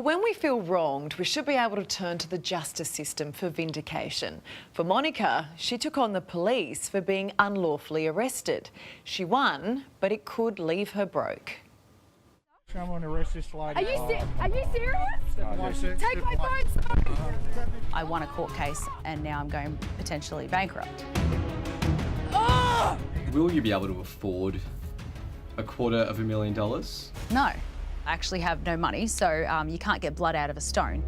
when we feel wronged, we should be able to turn to the justice system for vindication. For Monica, she took on the police for being unlawfully arrested. She won, but it could leave her broke. Someone arrest this lady. Are you serious? Take my phone. I won a court case and now I'm going potentially bankrupt. Oh! Will you be able to afford $250,000? No, I actually have no money, so you can't get blood out of a stone.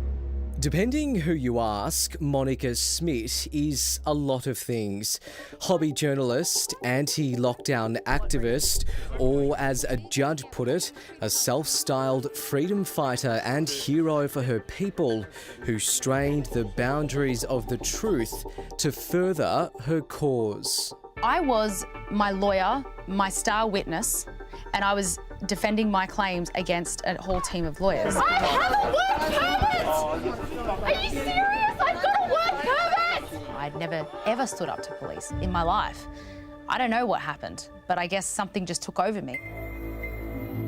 Depending who you ask, Monica Smith is a lot of things. Hobby journalist, anti-lockdown activist, or as a judge put it, a self-styled freedom fighter and hero for her people who strained the boundaries of the truth to further her cause. I was my lawyer, my star witness, and I was defending my claims against a whole team of lawyers. I have a work permit! Are you serious? I've got a work permit! I'd never ever stood up to police in my life. I don't know what happened, but I guess something just took over me.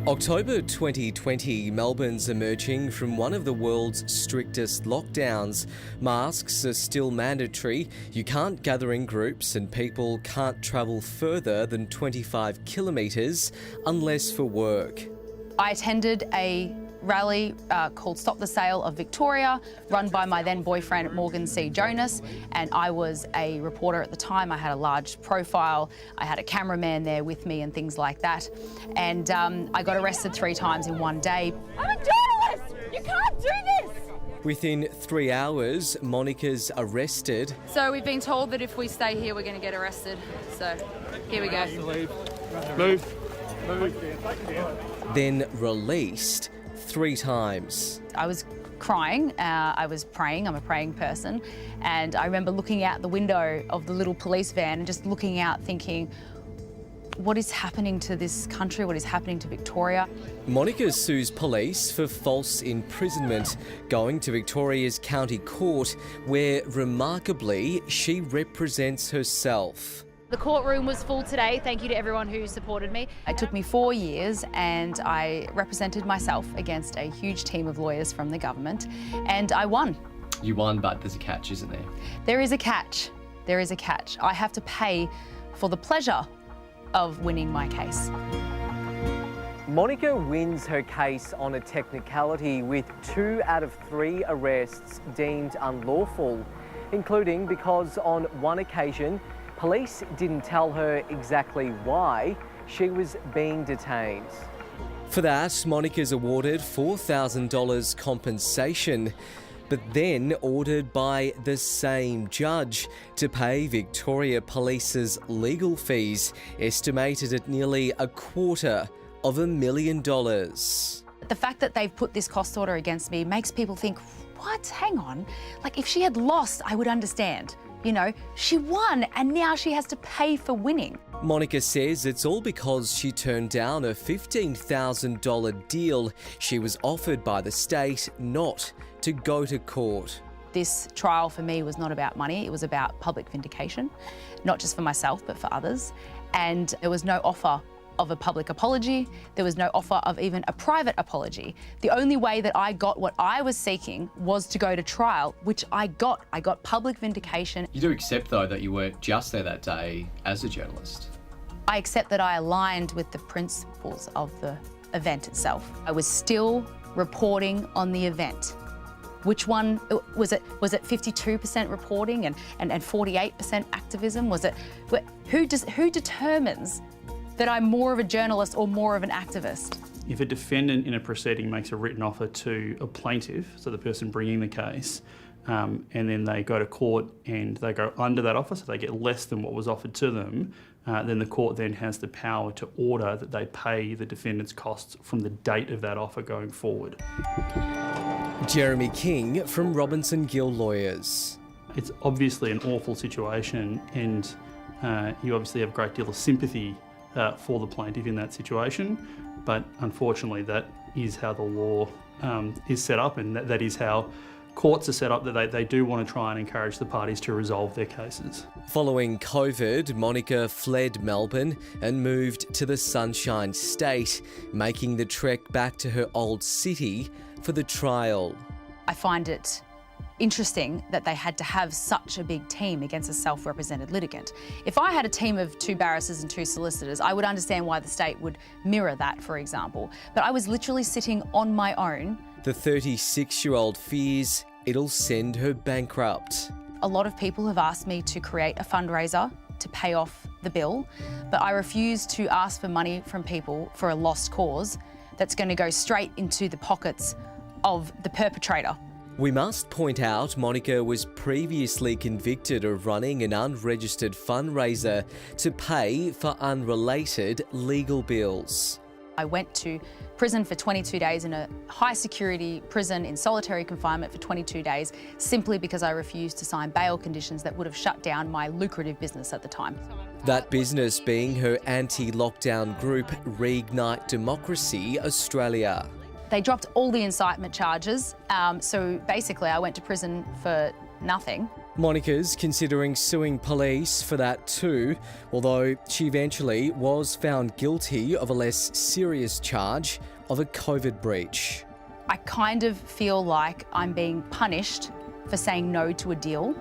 October 2020, Melbourne's emerging from one of the world's strictest lockdowns. Masks are still mandatory, you can't gather in groups, and people can't travel further than 25 kilometres unless for work. I attended a rally called Stop the Sale of Victoria, run by my then boyfriend Morgan C. Jonas, and I was a reporter at the time. I had a large profile, I had a cameraman there with me and things like that, and I got arrested 3 times in one day. I'm a journalist! You can't do this! Within 3 hours, Monica's arrested. So we've been told that if we stay here we're going to get arrested, so here we go. Move. Then released 3 times. I was crying, I was praying, I'm a praying person, and I remember looking out the window of the little police van and just looking out thinking, what is happening to this country, what is happening to Victoria? Monica sues police for false imprisonment, going to Victoria's County Court, where remarkably she represents herself. The courtroom was full today. Thank you to everyone who supported me. It took me 4 years and I represented myself against a huge team of lawyers from the government and I won. You won, but there's a catch, isn't there? There is a catch. There is a catch. I have to pay for the pleasure of winning my case. Monica wins her case on a technicality with 2 out of 3 arrests deemed unlawful, including because on one occasion police didn't tell her exactly why she was being detained. For that, Monica's awarded $4,000 compensation, but then ordered by the same judge to pay Victoria Police's legal fees, estimated at nearly $250,000. The fact that they've put this cost order against me makes people think, what? Hang on. Like, if she had lost, I would understand. You know, she won and now she has to pay for winning. Monica says it's all because she turned down a $15,000 deal she was offered by the state not to go to court. This trial for me was not about money, it was about public vindication, not just for myself but for others. And there was no offer of a public apology, there was no offer of even a private apology. The only way that I got what I was seeking was to go to trial, which I got. I got public vindication. You do accept, though, that you weren't just there that day as a journalist? I accept that I aligned with the principles of the event itself. I was still reporting on the event. Which one was it? Was it 52% reporting and 48% activism? Was it? Who determines that I'm more of a journalist or more of an activist? If a defendant in a proceeding makes a written offer to a plaintiff, so the person bringing the case, and then they go to court and they go under that offer, so they get less than what was offered to them, then the court then has the power to order that they pay the defendant's costs from the date of that offer going forward. Jeremy King from Robinson Gill Lawyers. It's obviously an awful situation and you obviously have a great deal of sympathy for the plaintiff in that situation, but unfortunately that is how the law is set up, and that is how courts are set up, that they do want to try and encourage the parties to resolve their cases. Following COVID, Monica fled Melbourne and moved to the Sunshine State, making the trek back to her old city for the trial. I find it interesting that they had to have such a big team against a self-represented litigant. If I had a team of 2 barristers and 2 solicitors, I would understand why the state would mirror that, for example. But I was literally sitting on my own. The 36-year-old fears it'll send her bankrupt. A lot of people have asked me to create a fundraiser to pay off the bill, but I refuse to ask for money from people for a lost cause that's going to go straight into the pockets of the perpetrator. We must point out Monica was previously convicted of running an unregistered fundraiser to pay for unrelated legal bills. I went to prison for 22 days in a high security prison in solitary confinement for 22 days simply because I refused to sign bail conditions that would have shut down my lucrative business at the time. That business being her anti-lockdown group, Reignite Democracy Australia. They dropped all the incitement charges, so basically I went to prison for nothing. Monica's considering suing police for that too, although she eventually was found guilty of a less serious charge of a COVID breach. I kind of feel like I'm being punished for saying no to a deal.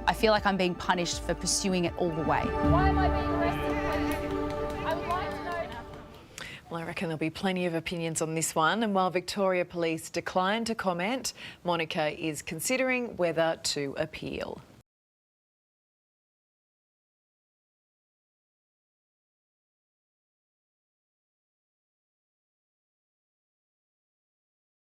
I feel like I'm being punished for pursuing it all the way. Why am I being arrested? I would like to know. Well, I reckon there'll be plenty of opinions on this one. And while Victoria Police declined to comment, Monica is considering whether to appeal.